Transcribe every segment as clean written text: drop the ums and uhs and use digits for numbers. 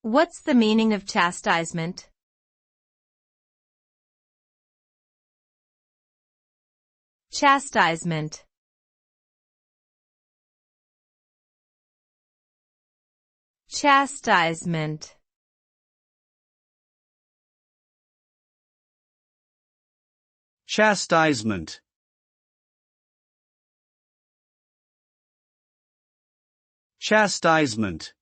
What's the meaning of chastisement? Chastisement. Chastisement. Chastisement. Chastisement.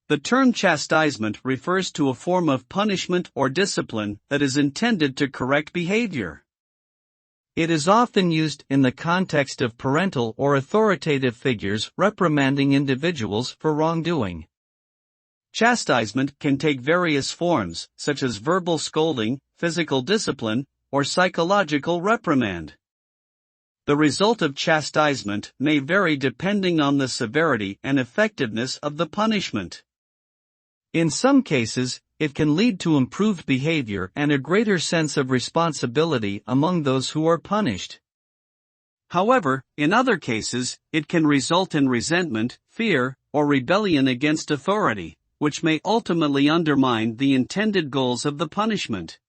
The term chastisement refers to a form of punishment or discipline that is intended to correct behavior. It is often used in the context of parental or authoritative figures reprimanding individuals for wrongdoing. Chastisement can take various forms, such as verbal scolding, physical discipline, or psychological reprimand. The result of chastisement may vary depending on the severity and effectiveness of the punishment. In some cases, it can lead to improved behavior and a greater sense of responsibility among those who are punished. However, in other cases, it can result in resentment, fear, or rebellion against authority, which may ultimately undermine the intended goals of the punishment.